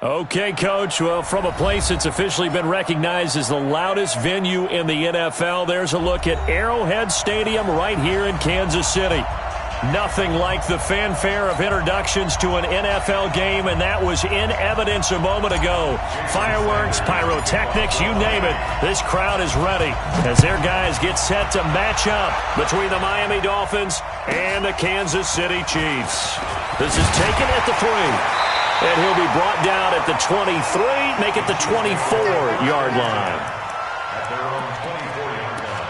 Okay, Coach. Well, from a place that's officially been recognized as the loudest venue in the NFL, there's a look at Arrowhead Stadium right here in Kansas City. Nothing like the fanfare of introductions to an NFL game, and that was in evidence a moment ago. Fireworks, pyrotechnics, you name it. This crowd is ready as their guys get set to match up between the Miami Dolphins and the Kansas City Chiefs. This is taken at the 3. And he'll be brought down at the 23, make it the 24-yard line. At their own 24-yard line.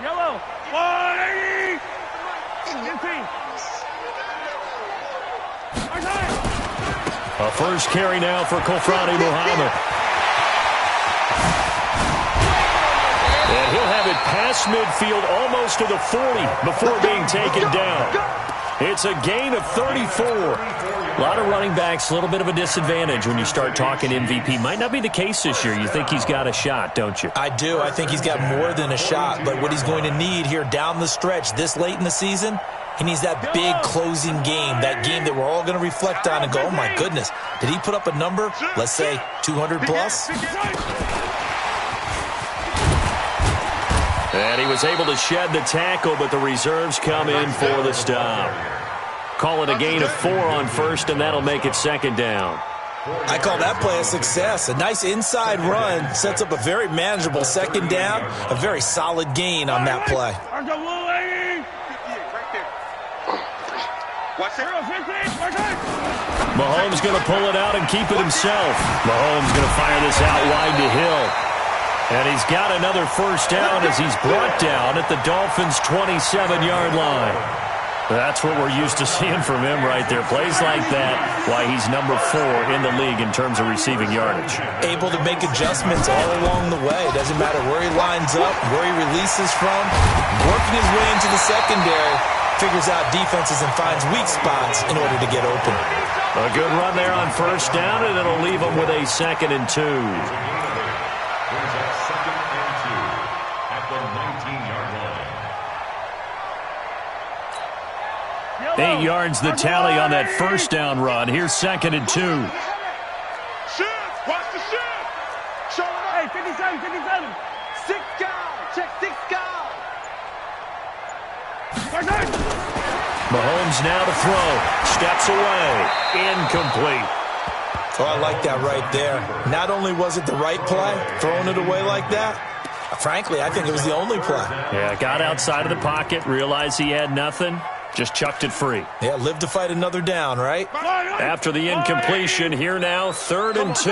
Yellow. 180. A first carry now for Kofrani Muhammad. And he'll have it past midfield almost to the 40 before being taken down. It's a gain of 34. A lot of running backs, a little bit of a disadvantage when you start talking MVP. Might not be the case this year. You think he's got a shot, don't you? I do. I think he's got more than a shot. But what he's going to need here down the stretch this late in the season, he needs that big closing game, that game that we're all going to reflect on and go, oh, my goodness, did he put up a number, let's say 200 plus? And he was able to shed the tackle, but the reserves come in for the stop. Call it a gain of 4 on first, and that'll make it second down. I call that play a success. A nice inside run sets up a very manageable second down, a very solid gain on that play. Mahomes going to pull it out and keep it himself. Mahomes going to fire this out wide to Hill. And he's got another first down as he's brought down at the Dolphins' 27-yard line. That's what we're used to seeing from him right there. Plays like that, why he's number 4 in the league in terms of receiving yardage. Able to make adjustments all along the way. Doesn't matter where he lines up, where he releases from. Working his way into the secondary, figures out defenses and finds weak spots in order to get open. A good run there on first down, and it'll leave him with a 2nd and 2. There's a 2nd and 2 at the 19-yard line. 8 yards the tally on that first down run. Here's 2nd and 2. Shift. Watch the shift. Show him. Hey, 57, 57. 6 guys. Check 6 guys. Mahomes now to throw. Steps away. Incomplete. Oh, I like that right there. Not only was it the right play, throwing it away like that, frankly, I think it was the only play. Yeah, got outside of the pocket, realized he had nothing, just chucked it free. Yeah, live to fight another down, right? After the incompletion, here now, 3rd and 2.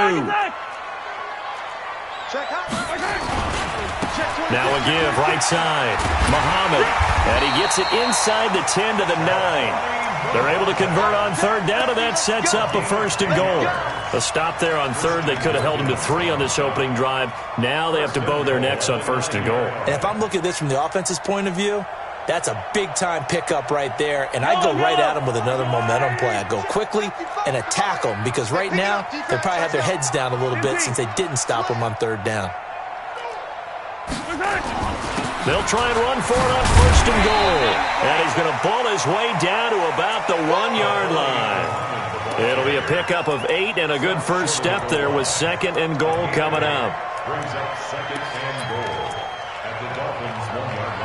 Now a give, right side. Muhammad, and he gets it inside the 10 to the 9. They're able to convert on 3rd down, and that sets up a 1st and goal. A stop there on 3rd. They could have held him to 3 on this opening drive. Now they have to bow their necks on 1st and goal. And if I'm looking at this from the offense's point of view, that's a big-time pickup right there, and I go right at him with another momentum play. I go quickly and attack them because right now they probably have their heads down a little bit since they didn't stop him on 3rd down. They'll try and run for it on 1st and goal. And he's going to ball his way down to about the 1-yard line. It'll be a pickup of 8 and a good first step there with 2nd and goal coming up. Brings up 2nd and goal at the Dolphins' 1-yard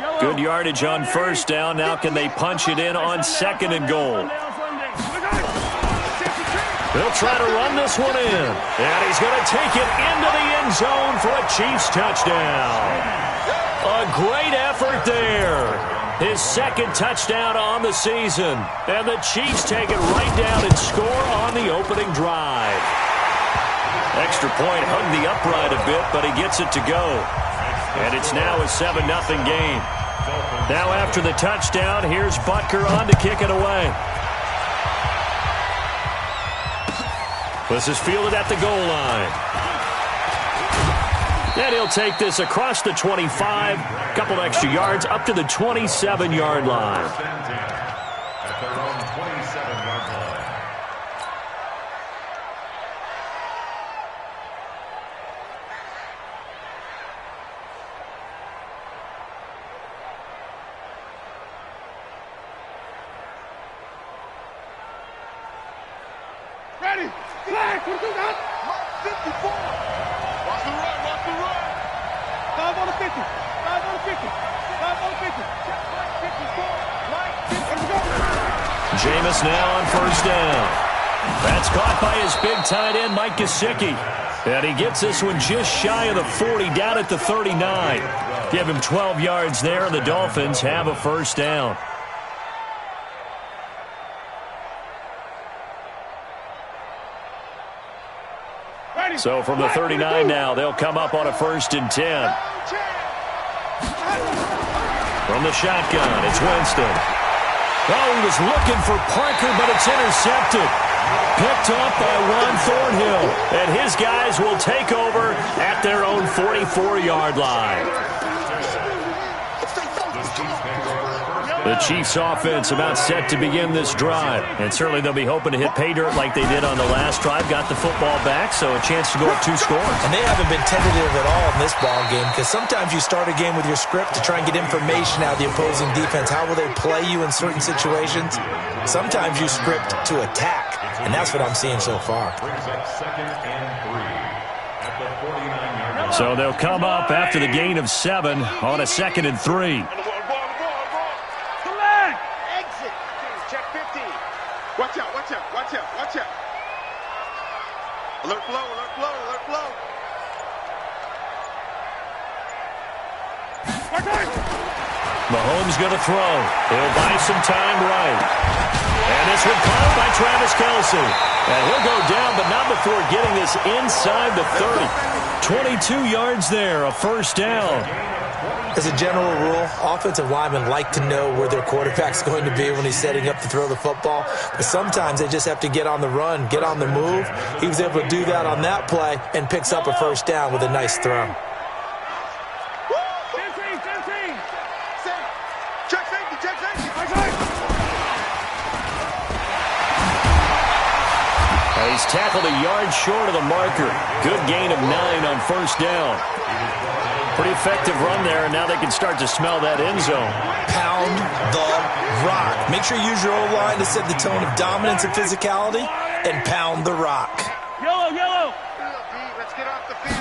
line. Good yardage on first down. Now can they punch it in on 2nd and goal? They'll try to run this one in. And he's going to take it into the end zone for a Chiefs touchdown. A great effort there. His 2nd touchdown on the season. And the Chiefs take it right down and score on the opening drive. Extra point hugged the upright a bit, but he gets it to go. And it's now a 7-0 game. Now after the touchdown, here's Butker on to kick it away. This is fielded at the goal line. And he'll take this across the 25, a couple extra yards, up to the 27-yard line. At their own 27-yard line. Ready. Flag. What do you got? 54. Watch the run. Watch the run. 5 on the 50. 5 on the 50. 5 on the 50. 54. Right. Let's go. Jameis now on first down. That's caught by his big tight end, Mike Gesicki. And he gets this one just shy of the 40, down at the 39. Give him 12 yards there, and the Dolphins have a first down. So from the 39 now, they'll come up on a 1st and 10. From the shotgun, it's Winston. Oh, he was looking for Parker, but it's intercepted. Picked up by Juan Thornhill. And his guys will take over at their own 44-yard line. The Chiefs' offense about set to begin this drive. And certainly they'll be hoping to hit pay dirt like they did on the last drive. Got the football back, so a chance to go up 2 scores. And they haven't been tentative at all in this ball game, because sometimes you start a game with your script to try and get information out of the opposing defense. How will they play you in certain situations? Sometimes you script to attack, and that's what I'm seeing so far. So they'll come up after the gain of 7 on a 2nd and 3. Watch out, watch out, watch out, watch out. Alert flow, alert flow, alert flow. Mahomes going to throw. He'll buy some time right. And this one caught by Travis Kelce. And he'll go down, but not before getting this inside the 30. 22 yards there, a first down. As a general rule, offensive linemen like to know where their quarterback's going to be when he's setting up to throw the football. But sometimes they just have to get on the run, get on the move. He was able to do that on that play and picks up a first down with a nice throw. Check safety, check safety. He's tackled a yard short of the marker. Good gain of 9 on first down. Pretty effective run there, and now they can start to smell that end zone. Pound the rock. Make sure you use your O-line to set the tone of dominance and physicality, and pound the rock. Yellow, yellow. Let's get off the field.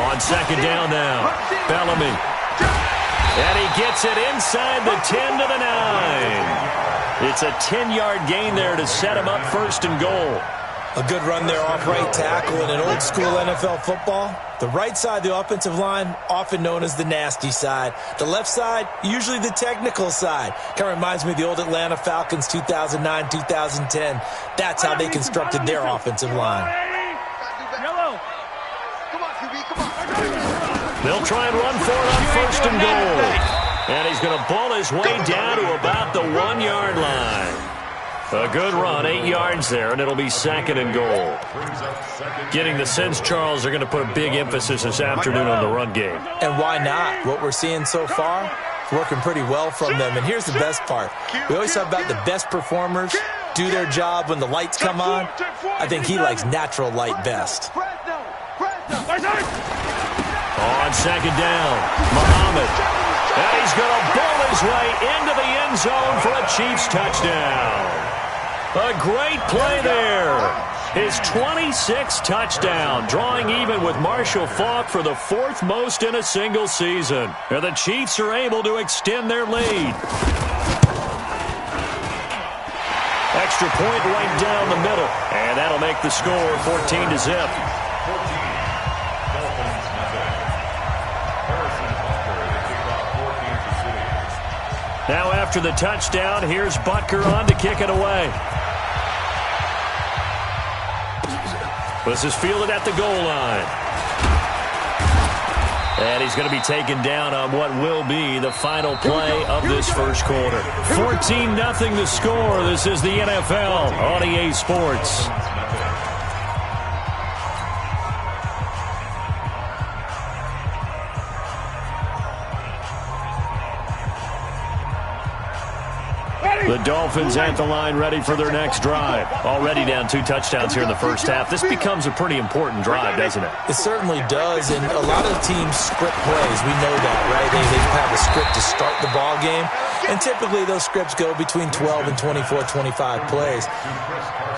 On second down now, Bellamy. And he gets it inside the 10 to the 9. It's a 10-yard gain there to set him up 1st and goal. A good run there off right tackle in an old-school NFL football. The right side of the offensive line, often known as the nasty side. The left side, usually the technical side. Kind of reminds me of the old Atlanta Falcons 2009-2010. That's how they constructed their offensive line. They'll try and run for it on 1st and goal. And he's going to ball his way down to about the 1-yard line. A good run, 8 yards there, and it'll be 2nd and goal. Getting the sense, Charles, they're going to put a big emphasis this afternoon on the run game. And why not? What we're seeing so far, working pretty well from them. And here's the best part. We always talk about the best performers do their job when the lights come on. I think he likes natural light best. On second down, Muhammad. And he's going to ball his way into the end zone for a Chiefs touchdown. A great play there. His 26th touchdown, drawing even with Marshall Faulk for the 4th most in a single season. And the Chiefs are able to extend their lead. Extra point right down the middle. And that'll make the score 14-0. Now after the touchdown, here's Butker on to kick it away. This is fielded at the goal line. And he's going to be taken down on what will be the final play of this first quarter. 14-0 the score. This is the NFL on EA Sports. The Dolphins at the line ready for their next drive. Already down 2 touchdowns here in the first half. This becomes a pretty important drive, doesn't it? It certainly does, and a lot of teams script plays. We know that, right? They have a script to start the ball game, and typically those scripts go between 12 and 24, 25 plays.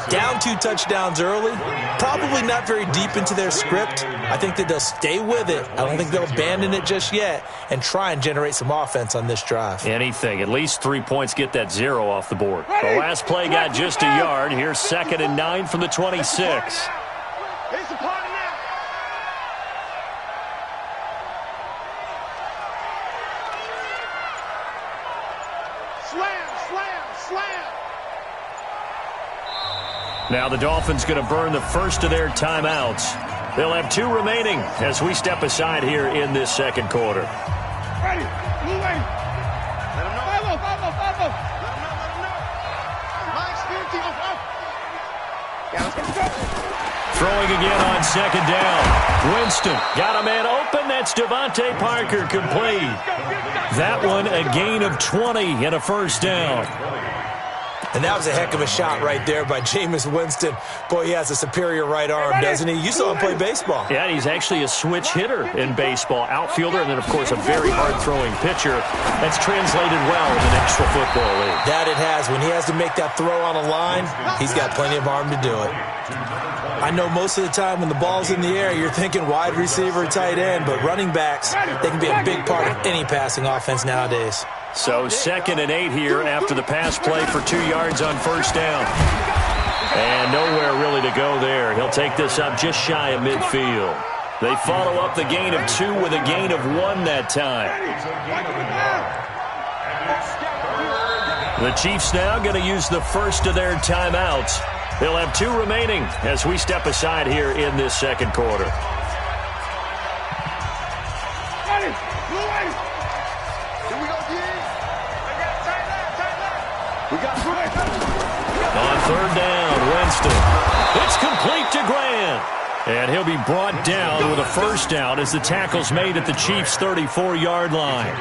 Down 2 touchdowns early, probably not very deep into their script. I think that they'll stay with it. I don't think they'll abandon it just yet and try and generate some offense on this drive. Anything. At least 3 points, get that 0 off the board. The last play got just a yard. Here's 2nd and 9 from the 26. It's a party now. Slam, slam, slam. Now the Dolphins going to burn the first of their timeouts. They'll have 2 remaining as we step aside here in this second quarter. Ready, blue lane. Let him know. 5-0, 5-0, 5-0. Let him know. Mike's 50 off. Yeah, let's go. Throwing again on 2nd down. Winston got a man open. That's Devontae Parker complete. That one a gain of 20 and a first down. And that was a heck of a shot right there by Jameis Winston. Boy, he has a superior right arm, doesn't he? You saw him play baseball. Yeah, he's actually a switch hitter in baseball. Outfielder, and then, of course, a very hard-throwing pitcher. That's translated well in the National Football League. That it has. When he has to make that throw on a line, he's got plenty of arm to do it. I know most of the time when the ball's in the air, you're thinking wide receiver, tight end, but running backs, they can be a big part of any passing offense nowadays. So 2nd and 8 here after the pass play for 2 yards on first down. And nowhere really to go there. He'll take this up just shy of midfield. They follow up the gain of 2 with a gain of 1 that time. The Chiefs now going to use the first of their timeouts. They'll have 2 remaining as we step aside here in this second quarter. On 3rd down, Winston. It's complete to Grant. And he'll be brought down with a first down as the tackle's made at the Chiefs' 34-yard line.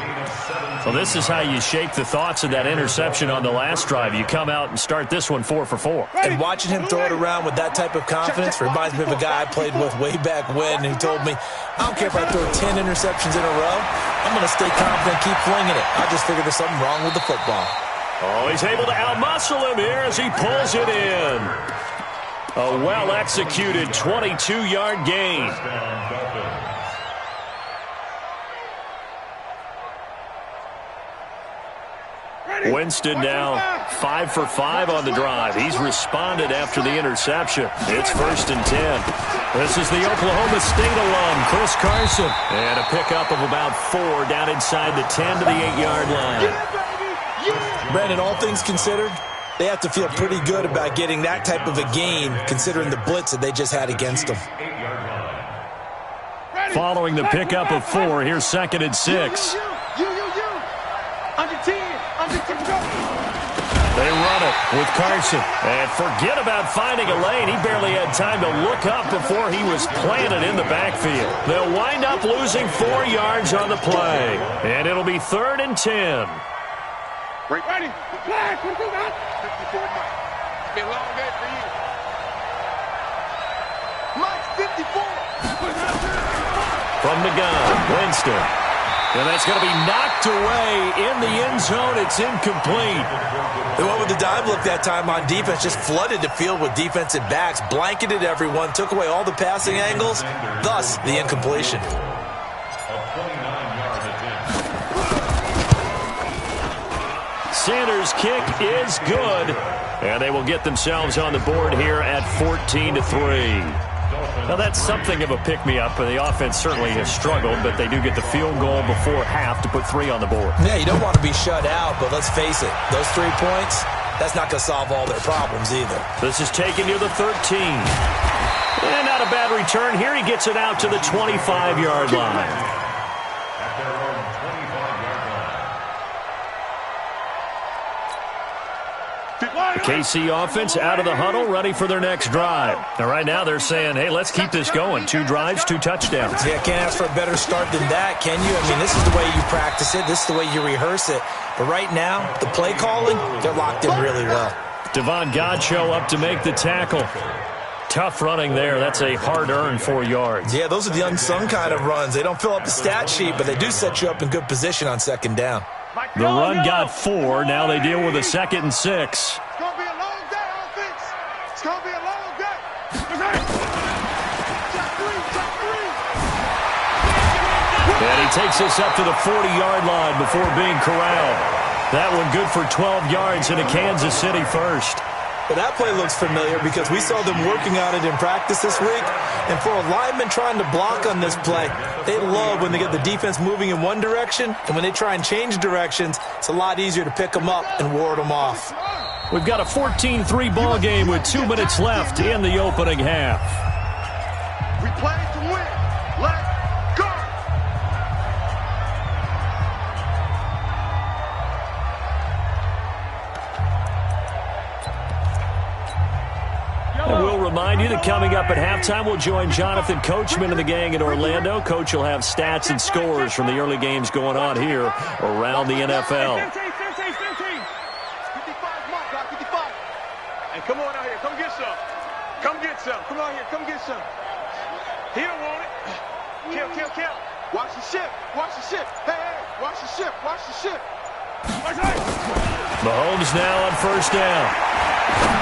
Well, this is how you shape the thoughts of that interception on the last drive. You come out and start this one 4 for 4. And watching him throw it around with that type of confidence reminds me of a guy I played with way back when who told me, I don't care if I throw 10 interceptions in a row, I'm going to stay confident, keep flinging it. I just figured there's something wrong with the football. Oh, he's able to outmuscle him here as he pulls it in. A well-executed 22-yard gain. Winston now 5 for 5 on the drive. He's responded after the interception. It's 1st and 10. This is the Oklahoma State alum, Chris Carson. And a pickup of about 4 down inside the 10 to the 8-yard line. Brandon, all things considered, they have to feel pretty good about getting that type of a gain considering the blitz that they just had against them. Following the pickup of 4, here's 2nd and 6. Under 10, under 10, go. They run it with Carson. And forget about finding a lane. He barely had time to look up before he was planted in the backfield. They'll wind up losing 4 yards on the play. And it'll be 3rd and 10. Ready? Flag, what do you got? 54 Mike. It's been a long day for you. Mike's 54. From the gun, Winston. And that's going to be knocked away in the end zone. It's incomplete. They went with the dime look that time on defense, just flooded the field with defensive backs, blanketed everyone, took away all the passing angles, thus the incompletion. Sanders' kick is good, and they will get themselves on the board here at 14-3. Now, that's something of a pick-me-up. The offense certainly has struggled, but they do get the field goal before half to put 3 on the board. Yeah, you don't want to be shut out, but let's face it, those 3 points, that's not going to solve all their problems either. This is taken near the 13. And not a bad return. Here he gets it out to the 25-yard line. KC offense out of the huddle, ready for their next drive. And right now they're saying, hey, let's keep this going. 2 drives, 2 touchdowns. Yeah, can't ask for a better start than that, can you? I mean, this is the way you practice it. This is the way you rehearse it. But right now, the play calling, they're locked in really well. Devon Godchaux up to make the tackle. Tough running there. That's a hard-earned 4 yards. Yeah, those are the unsung kind of runs. They don't fill up the stat sheet, but they do set you up in good position on second down. The run got 4. Now they deal with a 2nd and 6. It's going to be a long day, offense. It's going to be a long day. And he takes this up to the 40-yard line before being corralled. That one good for 12 yards and a Kansas City first. Well, that play looks familiar because we saw them working on it in practice this week. And for a lineman trying to block on this play, they love when they get the defense moving in one direction. And when they try and change directions, it's a lot easier to pick them up and ward them off. We've got a 14-3 ball game with 2 minutes left in the opening half. We played to win. Let's go. And we'll remind you that coming up at halftime, we'll join Jonathan Coachman and the gang in Orlando. Coach will have stats and scores from the early games going on here around the NFL. 15. 55, mark, God, 55. Hey, come on out here. Come get some. Come get some. Come out here. Come get some. He don't want it. Kill. Watch the ship. Watch the ship. Hey, watch the ship. Watch the ship. Mahomes now on first down.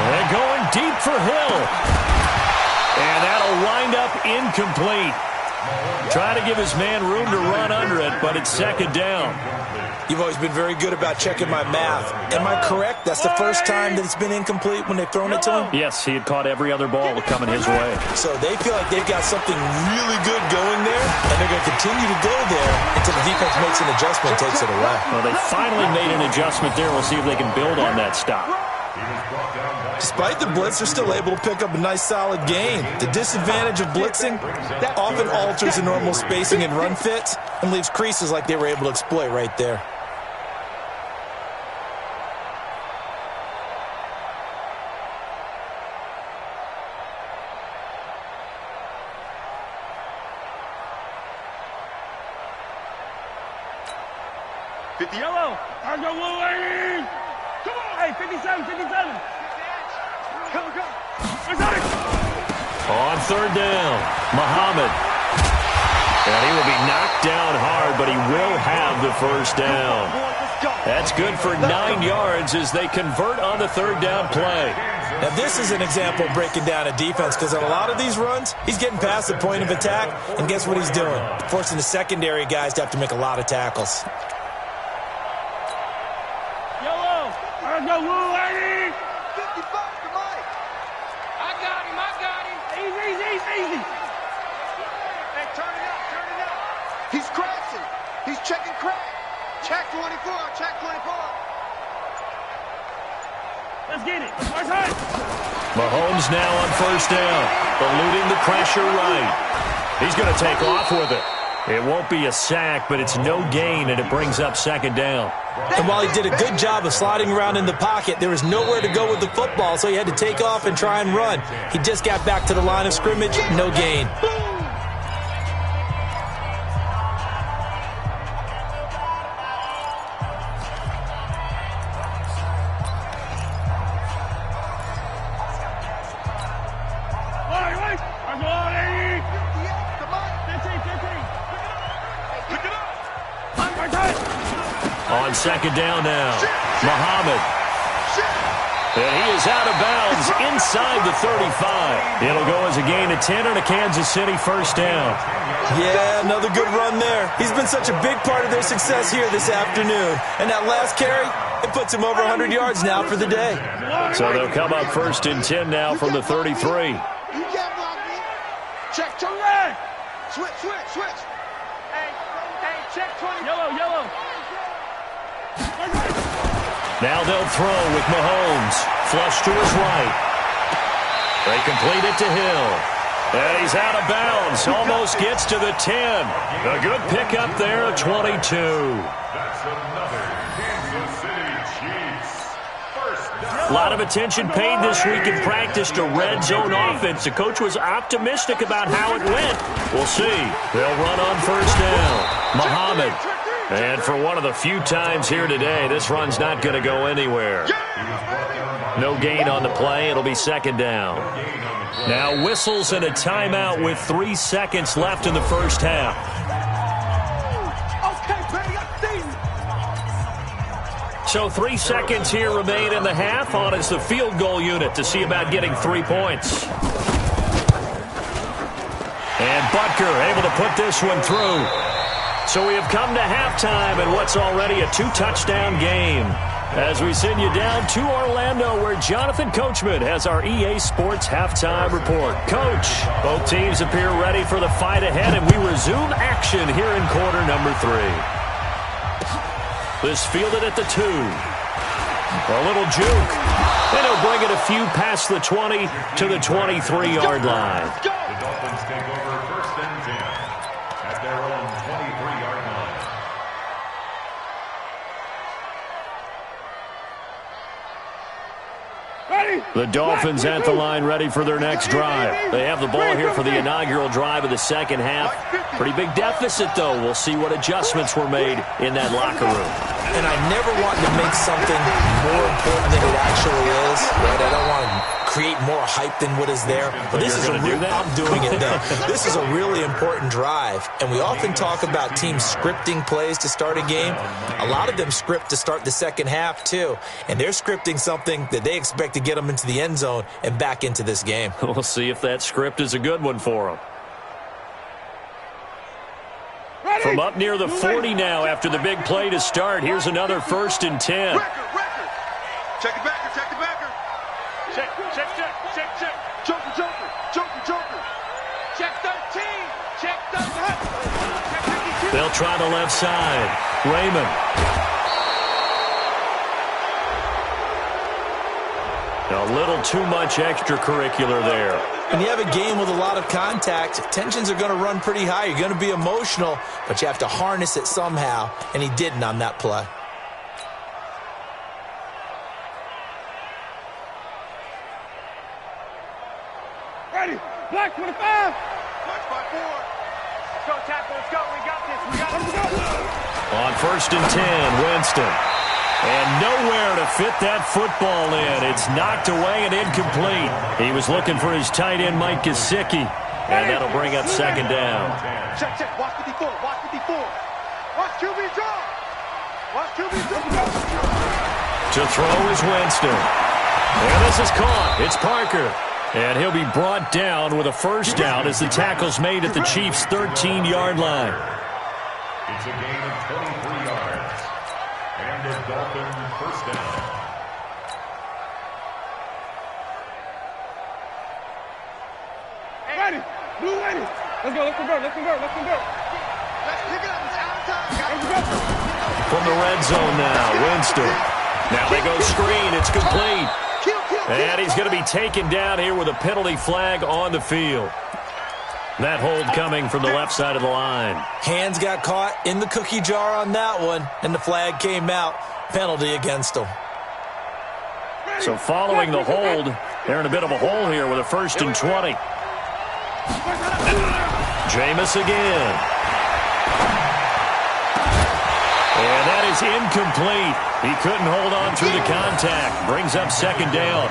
And going deep for Hill. And that'll wind up incomplete. Trying to give his man room to run under it, but it's second down. You've always been very good about checking my math. Am I correct? That's the first time that it's been incomplete when they've thrown it to him? Yes, he had caught every other ball coming his way. So they feel like they've got something really good going there, and they're going to continue to go there until the defense makes an adjustment and takes it away. Well, they finally made an adjustment there. We'll see if they can build on that stop. Despite the blitz, they're still able to pick up a nice, solid gain. The disadvantage of blitzing often alters the normal spacing and run fits and leaves creases like they were able to exploit right there. Yellow. I go Wolverine. Come on. Hey, 57. Come. On third down, Muhammad. And he will be knocked down hard, but he will have the first down. That's good for 9 yards as they convert on the third down play. Now, this is an example of breaking down a defense because on a lot of these runs, he's getting past the point of attack, and guess what he's doing? Forcing the secondary guys to have to make a lot of tackles. Yellow. I go Wolverine. 55 to Mike. I got him. Easy. Hey, turn it up. He's crashing. He's checking crack. Check 24. Let's get it. Mahomes now on first down, eluding the pressure right. He's going to take off with it. It won't be a sack, but it's no gain, and it brings up second down. And while he did a good job of sliding around in the pocket, there was nowhere to go with the football, so he had to take off and try and run. He just got back to the line of scrimmage, no gain. On second down now, Muhammad. And he is out of bounds inside the 35. It'll go as a gain of 10 and a Kansas City first down. Yeah, another good run there. He's been such a big part of their success here this afternoon. And that last carry, it puts him over 100 yards now for the day. So they'll come up first and 10 now from the 33. You can't block me. Check to right. Switch. Hey, check 20. Yellow. Now they'll throw with Mahomes. Flush to his right. They complete it to Hill. And he's out of bounds. Almost gets to the 10. A good pickup there of 22. That's another Kansas City Chiefs first down. A lot of attention paid this week in practice to red zone offense. The coach was optimistic about how it went. We'll see. They'll run on first down. Muhammad. And for one of the few times here today, this run's not going to go anywhere. No gain on the play. It'll be second down. Now whistles and a timeout with 3 seconds left in the first half. So 3 seconds here remain in the half. On is the field goal unit to see about getting 3 points. And Butker able to put this one through. So we have come to halftime in what's already a 2-touchdown game. As we send you down to Orlando, where Jonathan Coachman has our EA Sports halftime report. Coach, both teams appear ready for the fight ahead, and we resume action here in quarter number 3. This fielded at the 2. A little juke. And he'll bring it a few past the 20 to the 23-yard line. The Dolphins take over first and 10 at their own 23-yard line. The Dolphins at the line ready for their next drive. They have the ball here for the inaugural drive of the second half. Pretty big deficit, though. We'll see what adjustments were made in that locker room. And I never want to make something more important than it actually is. Right? I don't want to create more hype than what is there. But this is I'm doing it, though. This is a really important drive. And we often talk about teams scripting plays to start a game. A lot of them script to start the second half, too. And they're scripting something that they expect to get them into the end zone and back into this game. We'll see if that script is a good one for them. From up near the 40 now after the big play to start, here's another 1st and 10. Check the backer, check the backer. Check. Joker. Check 13. Check 13. They'll try the left side. Raymond. A little too much extracurricular there. When you have a game with a lot of contact, tensions are going to run pretty high. You're going to be emotional, but you have to harness it somehow, and he didn't on that play. Ready. Black 25. Black 5-4. Let's go, tackle. Let's go. We got this. On 1st and 10, Winston. And nowhere to fit that football in. It's knocked away and incomplete. He was looking for his tight end, Mike Gesicki. And that'll bring up second down. Check. Watch 54. Watch 54. Watch QB draw. Watch QB draw. To throw is Winston. And this is caught. It's Parker. And he'll be brought down with a first down as the tackle's made at the Chiefs' 13-yard line. It's a gain of 23 yards. And the Dolphins first down. Ready. Blue ready. Let's go. Let's convert. Let's pick it up. It's out of time. From the red zone now, Winston. Now they go screen. It's complete. And he's going to be taken down here with a penalty flag on the field. That hold coming from the left side of the line. Hands got caught in the cookie jar on that one, and the flag came out. Penalty against him. So following the hold, they're in a bit of a hole here with a 1st and 20. Jameis again. And that is incomplete. He couldn't hold on through the contact. Brings up second down.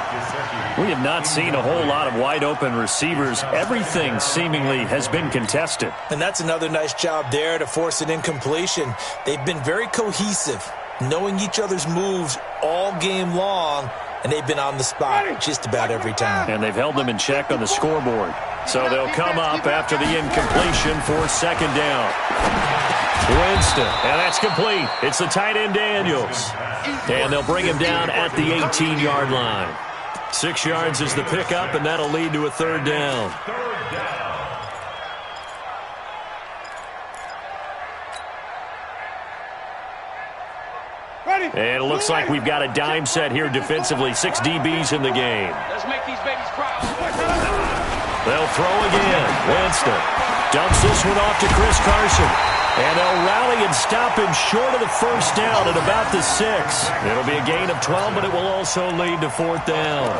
We have not seen a whole lot of wide-open receivers. Everything seemingly has been contested. And that's another nice job there to force an incompletion. They've been very cohesive, knowing each other's moves all game long, and they've been on the spot just about every time. And they've held them in check on the scoreboard. So they'll come up after the incompletion for second down. Winston, and that's complete. It's the tight end Daniels. And they'll bring him down at the 18-yard line. 6 yards is the pickup, and that'll lead to a third down. And it looks like we've got a dime set here defensively. 6 DBs in the game. Let's make these babies proud. They'll throw again. Winston dumps this one off to Chris Carson. And they'll rally and stop him short of the first down at about the 6. It'll be a gain of 12, but it will also lead to 4th down.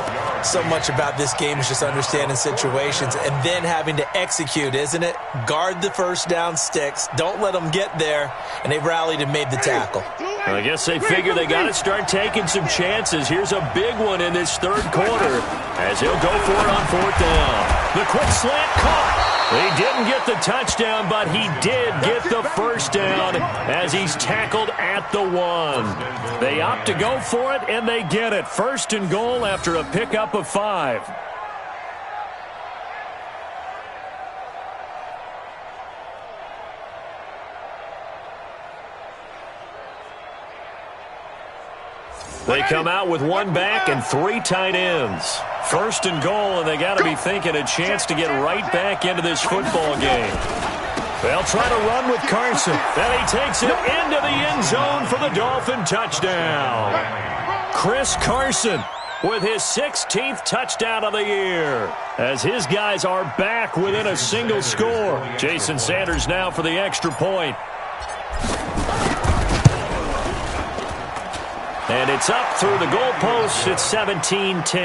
So much about this game is just understanding situations and then having to execute, isn't it? Guard the first down sticks. Don't let them get there. And they rallied and made the tackle. I guess they figure they got to start taking some chances. Here's a big one in this third quarter as he'll go for it on 4th down. The quick slant caught. He didn't get the touchdown, but he did get the first down as he's tackled at the 1. They opt to go for it, and they get it. 1st and goal after a pickup of 5. They come out with 1 back and 3 tight ends. 1st and goal, and they got to be thinking a chance to get right back into this football game. They'll try to run with Carson. And he takes it into the end zone for the Dolphin touchdown. Chris Carson with his 16th touchdown of the year as his guys are back within a single score. Jason Sanders now for the extra point. And it's up through the goalposts. It's 17-10. Chiefs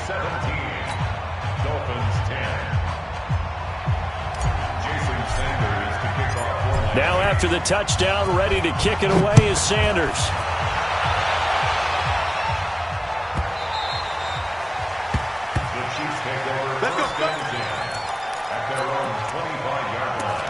17, Dolphins 10. Jason Sanders to kick off. Now after the touchdown, ready to kick it away is Sanders. The Chiefs take over first and 10 at their own 25-yard line.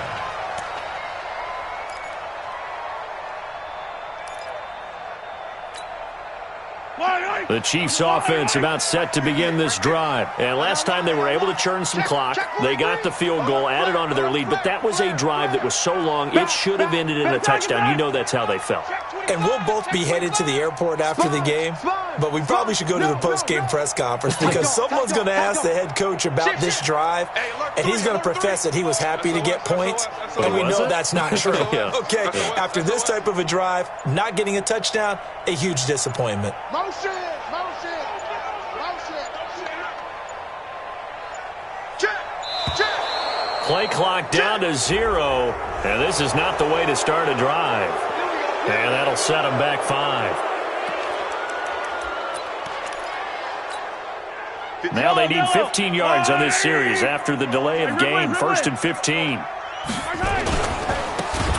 The Chiefs offense about set to begin this drive. And last time they were able to churn some clock. They got the field goal, added on to their lead. But that was a drive that was so long, it should have ended in a touchdown. You know that's how they felt. And we'll both be headed to the airport after the game. But we probably should go to the post-game press conference because someone's going to ask the head coach about this drive. And he's going to profess that he was happy to get points. And we know that's not true. Yeah. Okay, after this type of a drive, not getting a touchdown, a huge disappointment. Motion. Play clock down to 0. And this is not the way to start a drive. And that'll set them back 5. Now they need 15 yards on this series after the delay of game. 1st and 15.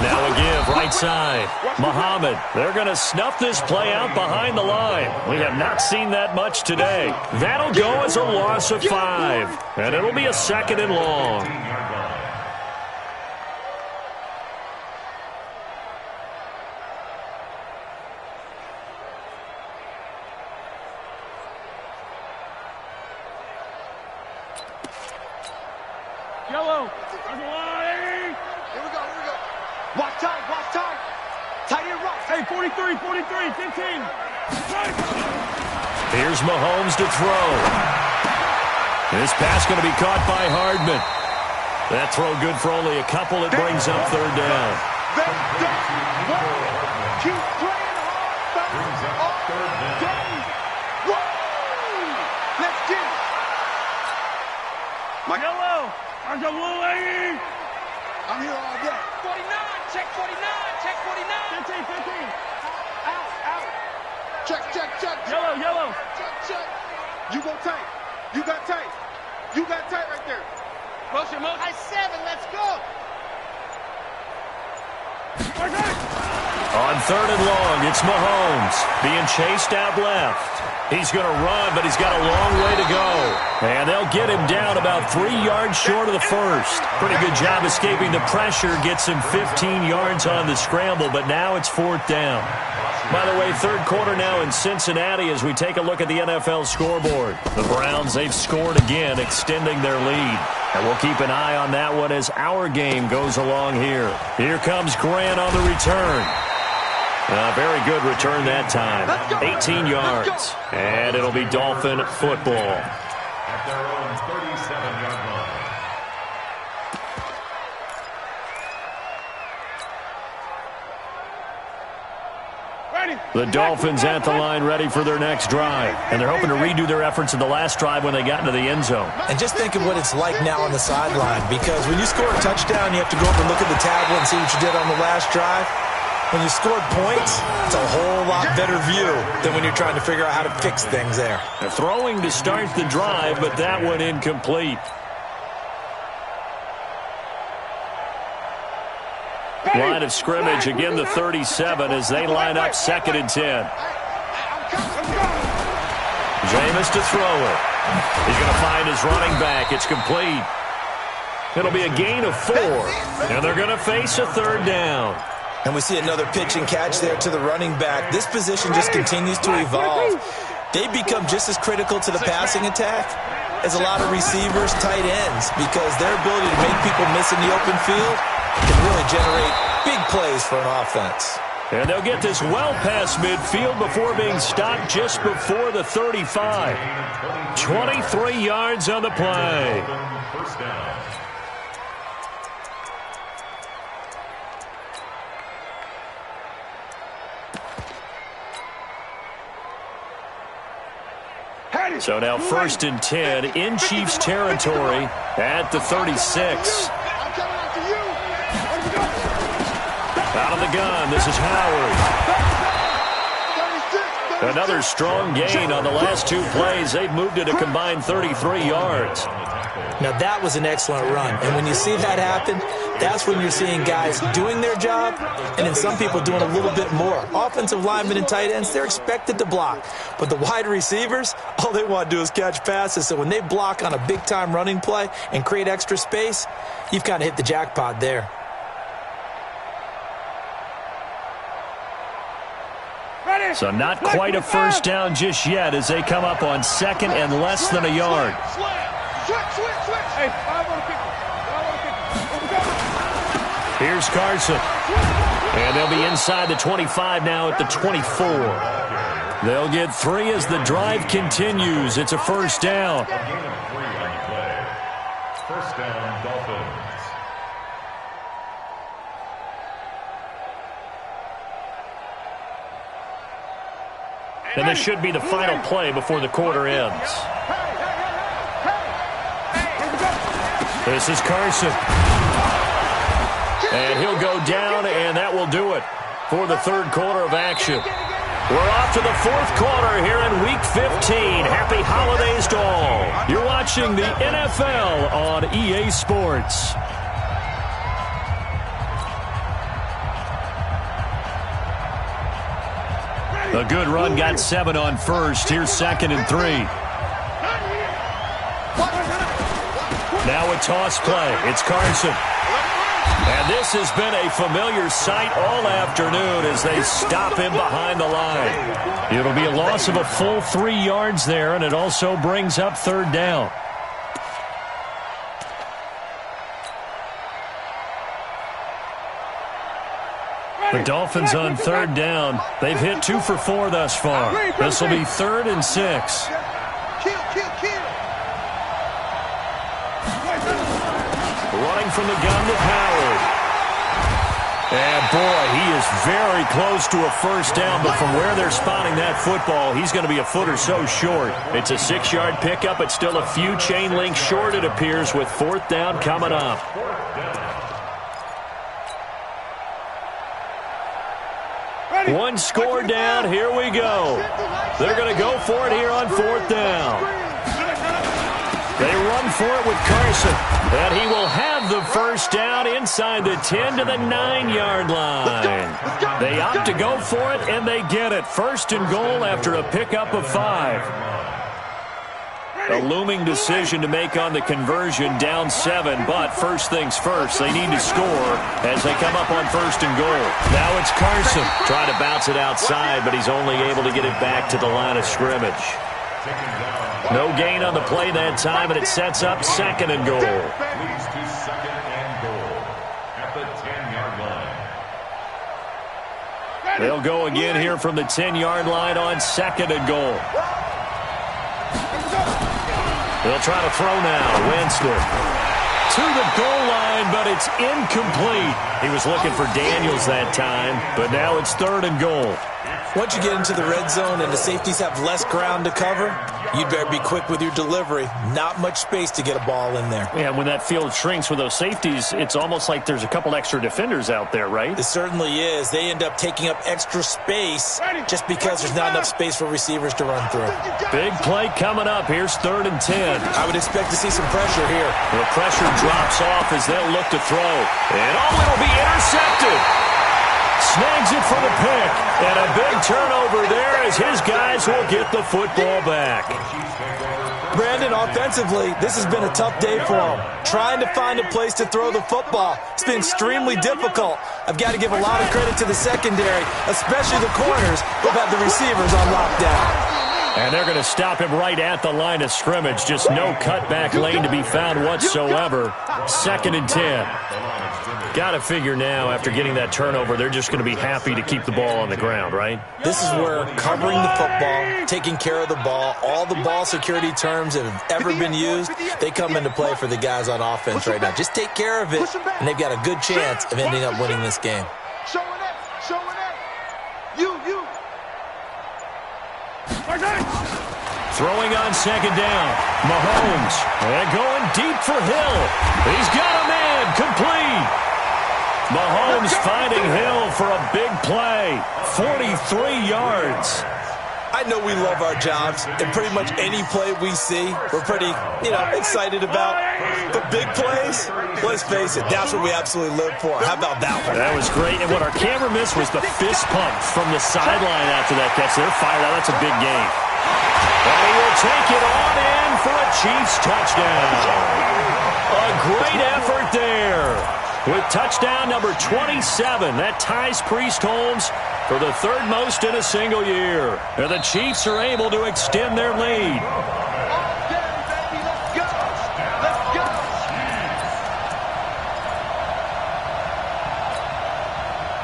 Now a give, right side. Muhammad, they're going to snuff this play out behind the line. We have not seen that much today. That'll go as a loss of 5. And it'll be a 2nd and long. Yellow. Here we go. Watch time. Tight end right. Hey, 43, 15. Here's Mahomes to throw. This pass going to be caught by Hardman. That throw good for only a couple. It brings up 3rd down. Keep playing hard. Brings up 3rd down. Let's get it. Yellow. I'm here all day. 49. Check 49. 15. Out. Check. Yellow. Check. You go tight. You got tight right there. Motion. High 7. Let's go. On 3rd and long, it's Mahomes being chased out left. He's going to run, but he's got a long way to go. And they'll get him down about 3 yards short of the first. Pretty good job escaping the pressure. Gets him 15 yards on the scramble, but now it's 4th down. By the way, 3rd quarter now in Cincinnati as we take a look at the NFL scoreboard. The Browns, they've scored again, extending their lead. And we'll keep an eye on that one as our game goes along here. Here comes Grant on the return. Very good return that time. 18 yards. And it'll be Dolphin football. At their own 37-yard line. Ready. The Dolphins at the line ready for their next drive. And they're hoping to redo their efforts in the last drive when they got into the end zone. And just think of what it's like now on the sideline, because when you score a touchdown, you have to go up and look at the tablet and see what you did on the last drive. When you scored points, it's a whole lot better view than when you're trying to figure out how to fix things there. They're throwing to start the drive, but that one incomplete. Line of scrimmage, again the 37 as they line up 2nd and 10. Jameis to throw it. He's going to find his running back. It's complete. It'll be a gain of 4, and they're going to face a 3rd down. And we see another pitch and catch there to the running back. This position just continues to evolve. They become just as critical to the passing attack as a lot of receivers, tight ends, because their ability to make people miss in the open field can really generate big plays for an offense. And they'll get this well past midfield before being stopped just before the 35. 23 yards on the play. First down. So now 1st and 10 in Chiefs territory at the 36. Out of the gun, this is Howard. Another strong gain on the last 2 plays. They've moved it a combined 33 yards. Now that was an excellent run. And when you see that happen, that's when you're seeing guys doing their job and then some people doing a little bit more. Offensive linemen and tight ends, they're expected to block. But the wide receivers, all they want to do is catch passes. So when they block on a big-time running play and create extra space, you've kind of hit the jackpot there. So not quite a first down just yet as they come up on 2nd and less than a yard. Here's Carson. And they'll be inside the 25 now at the 24. They'll get 3 as the drive continues. It's a first down. First down, Dolphins. And this should be the final play before the quarter ends. This is Carson. And he'll go down, and that will do it for the 3rd quarter of action. We're off to the 4th quarter here in Week 15. Happy holidays to all. You're watching the NFL on EA Sports. A good run, got 7 on first. Here's 2nd and 3. Now a toss play. It's Carson. And this has been a familiar sight all afternoon as they stop him behind the line. It'll be a loss of a full 3 yards there, and it also brings up 3rd down. The Dolphins on 3rd down. They've hit 2 for 4 thus far. This will be 3rd and 6. Running from the gun with Howard. And boy, he is very close to a first down, but from where they're spotting that football, he's going to be a foot or so short. It's a 6-yard pickup. It's still a few chain links short, it appears, with 4th down coming up. One score down. Here we go. They're going to go for it here on 4th down. They run for it with Carson. And he will have the first down inside the 10 to the 9-yard line. They opt to go for it, and they get it. 1st and goal after a pickup of 5. A looming decision to make on the conversion, down 7, but first things first, they need to score as they come up on 1st and goal. Now it's Carson trying to bounce it outside, but he's only able to get it back to the line of scrimmage. No gain on the play that time, and it sets up 2nd and goal. Leads to 2nd and goal at the 10-yard line. They'll go again here from the 10-yard line on 2nd and goal. They'll try to throw now. Winston to the goal line, but it's incomplete. He was looking for Daniels that time, but now it's 3rd and goal. It's Once you get into the red zone and the safeties have less ground to cover, you'd better be quick with your delivery. Not much space to get a ball in there. Yeah, when that field shrinks with those safeties, it's almost like there's a couple extra defenders out there, right? It certainly is. They end up taking up extra space just because there's not enough space for receivers to run through. Big play coming up. Here's 3rd and 10. I would expect to see some pressure here. The pressure drops off as they'll look to throw. And it'll be intercepted. Snags it for the pick. And a big turnover there as his guys will get the football back. Brandon, offensively, this has been a tough day for him. Trying to find a place to throw the football. It's been extremely difficult. I've got to give a lot of credit to the secondary, especially the corners who've had the receivers on lockdown. And they're going to stop him right at the line of scrimmage. Just no cutback lane to be found whatsoever. 2nd and 10. Got to figure now, after getting that turnover, they're just going to be happy to keep the ball on the ground, right? This is where covering the football, taking care of the ball, all the ball security terms that have ever been used, they come into play for the guys on offense right now. Just take care of it, and they've got a good chance of ending up winning this game. Throwing on 2nd down. Mahomes. And going deep for Hill. He's got a man. Complete. Mahomes finding Hill for a big play. 43 yards. I know we love our jobs, and pretty much any play we see, we're pretty, excited about. But big plays, let's face it, that's what we absolutely live for. How about that one? That was great, and what our camera missed was the fist pump from the sideline after that catch. They're fired out. That's a big game. And he will take it on in for a Chiefs touchdown. A great effort there. With touchdown number 27, that ties Priest Holmes for the 3rd most in a single year. And the Chiefs are able to extend their lead.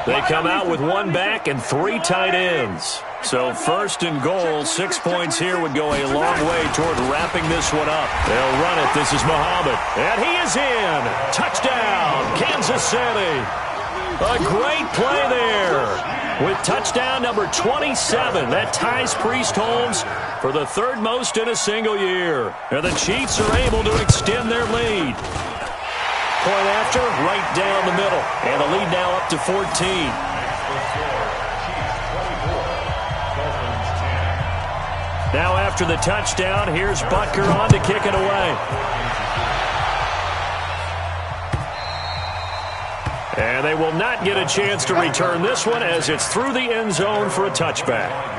They come out with 1 back and 3 tight ends. So 1st and goal, 6 points here would go a long way toward wrapping this one up. They'll run it. This is Muhammad. And he is in. Touchdown, Kansas City. A great play there. With touchdown number 27, that ties Priest Holmes for the 3rd most in a single year. And the Chiefs are able to extend their lead. Point after, right down the middle. And the lead now up to 14. Now after the touchdown, here's Butker on to kick it away. And they will not get a chance to return this one as it's through the end zone for a touchback.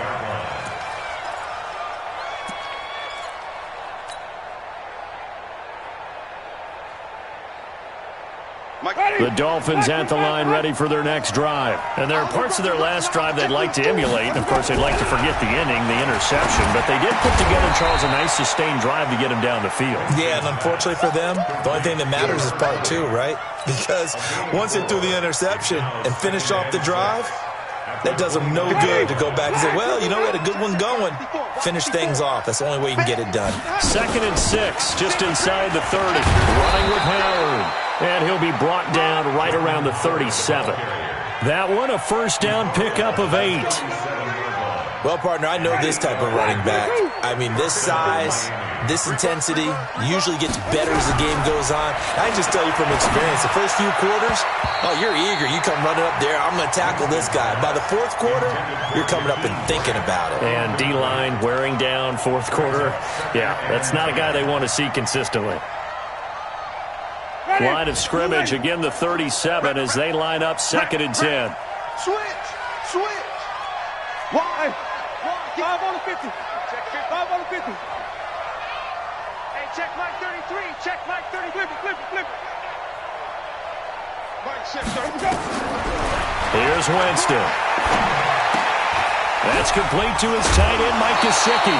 The Dolphins at the line ready for their next drive. And there are parts of their last drive they'd like to emulate. Of course, they'd like to forget the inning, the interception. But they did put together, Charles, a nice sustained drive to get him down the field. Yeah, and unfortunately for them, the only thing that matters is part 2, right? Because once they threw the interception and finished off the drive, that does them no good to go back and say, well, we had a good one going. Finish things off. That's the only way you can get it done. 2nd and 6, just inside the 30. Running with Howard. And he'll be brought down right around the 37. That one, a 1st down pickup of 8. Well, partner, I know this type of running back. I mean, this size, this intensity usually gets better as the game goes on. I can just tell you from experience, the first few quarters, you're eager. You come running up there, I'm going to tackle this guy. By the 4th quarter, you're coming up and thinking about it. And D-line wearing down 4th quarter. Yeah, that's not a guy they want to see consistently. Line of scrimmage, again the 37 as they line up 2nd and 10. Switch. Why? 5 on the 50. Check 5 on the 50. Hey, check Mike 33. Check Mike 30. Flip it. Mike, check 30. Here's Winston. That's complete to his tight end, Mike Gesicki.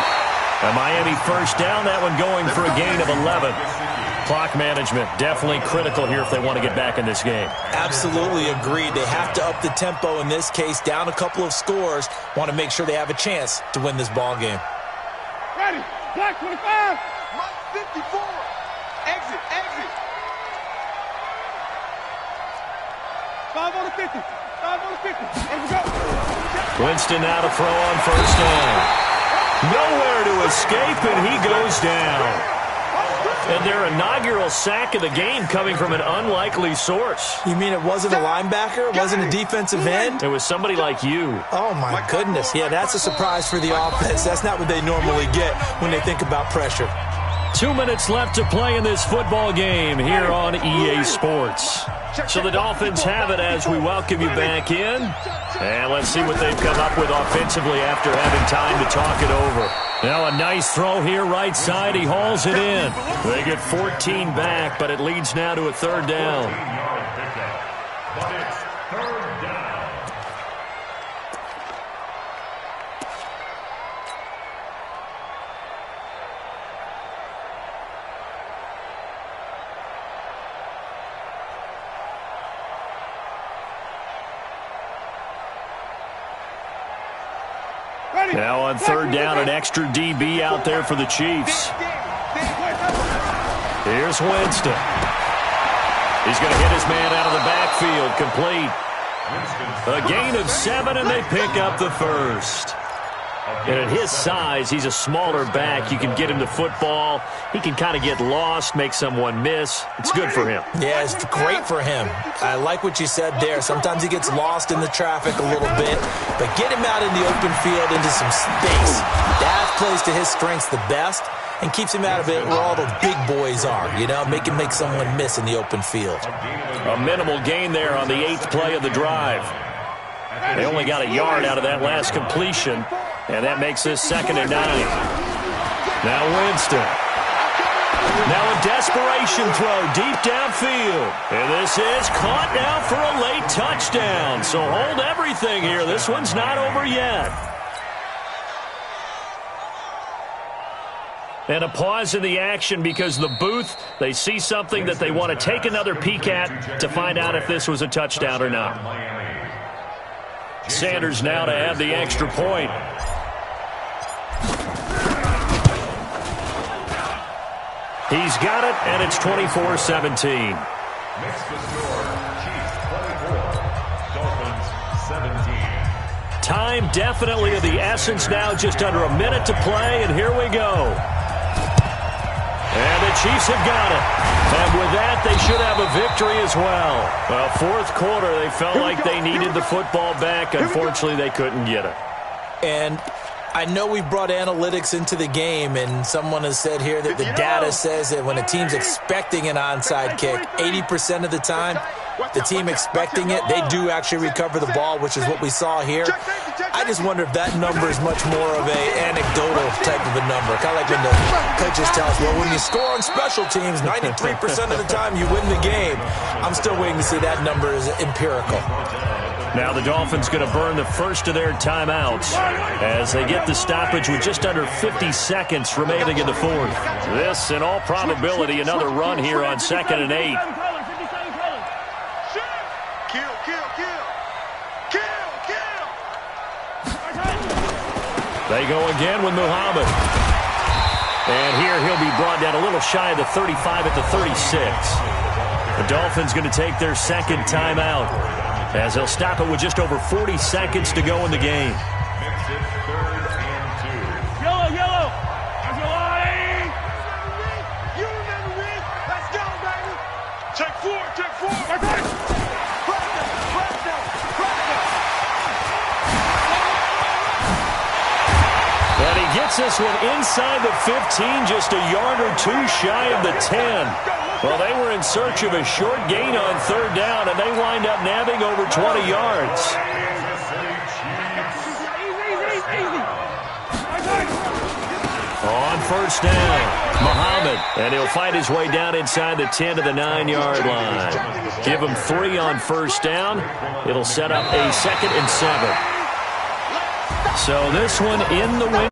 A Miami 1st down, that one going for a gain of 11. Clock management definitely critical here if they want to get back in this game. Absolutely agreed. They have to up the tempo in this case, down a couple of scores. Want to make sure they have a chance to win this ball game. Ready. Black 25. Mike 54. Exit. 5 on the 50. Winston now to throw on first down. Nowhere to escape, and he goes down. And their inaugural sack of the game coming from an unlikely source. You mean it wasn't a linebacker? It wasn't a defensive end? It was somebody like you. Oh, my goodness. Yeah, that's a surprise for the offense. That's not what they normally get when they think about pressure. 2 minutes left to play in this football game here on EA Sports. So the Dolphins have it as we welcome you back in. And let's see what they've come up with offensively after having time to talk it over. Now a nice throw here right side. He hauls it in. They get 14 back, but it leads now to a third down. But it's third down. Now on third down, an extra DB out there for the Chiefs. Here's Winston. He's going to hit his man out of the backfield, complete. A gain of 7, and they pick up the first. And at his size, he's a smaller back. You can get him the football. He can kind of get lost, make someone miss. It's good for him. Yeah, it's great for him. I like what you said there. Sometimes he gets lost in the traffic a little bit, but get him out in the open field into some space. That plays to his strengths the best and keeps him out of it where all the big boys are, you know, make him make someone miss in the open field. A minimal gain there on the 8th play of the drive. They only got a yard out of that last completion, and that makes this 2nd and 9. Now Winston. Now a desperation throw deep downfield. And this is caught now for a late touchdown. So hold everything here. This one's not over yet. And a pause in the action because the booth, they see something that they want to take another peek at to find out if this was a touchdown or not. Sanders now to add the extra point. He's got it, and it's 24-17. Makes the score, Chiefs 24, Dolphins 17. Time definitely of the essence now, just under a minute to play, and here we go. And the Chiefs have got it. And with that, they should have a victory as well. Well, 4th quarter, they felt like they needed the football back. Unfortunately, they couldn't get it. And I know we brought analytics into the game, and someone has said here that the data says that when a team's expecting an onside kick, 80% of the time, the team expecting it, they do actually recover the ball, which is what we saw here. I just wonder if that number is much more of an anecdotal type of a number. Kind of like when the coaches tell us, well, when you score on special teams, 93% of the time you win the game. I'm still waiting to see that number is empirical. Now the Dolphins going to burn the first of their timeouts as they get the stoppage with just under 50 seconds remaining in the 4th. This, in all probability, another run here on 2nd and 8. They go again with Muhammad. And here he'll be brought down a little shy of the 35 at the 36. The Dolphins going to take their 2nd timeout, as they'll stop it with just over 40 seconds to go in the game. Makes it 3rd and 2. Yellow, yellow. That's your line. You remember me. Let's go, baby. Check 4, check 4. Right there. Press down. And he gets this one inside the 15, just a yard or two shy of the 10. Well, they were in search of a short gain on 3rd down, and they wind up nabbing over 20 yards. On 1st down, Muhammad, and he'll fight his way down inside the 10 to the 9-yard line. Give him 3 on 1st down. It'll set up a 2nd and 7. So this one in the win.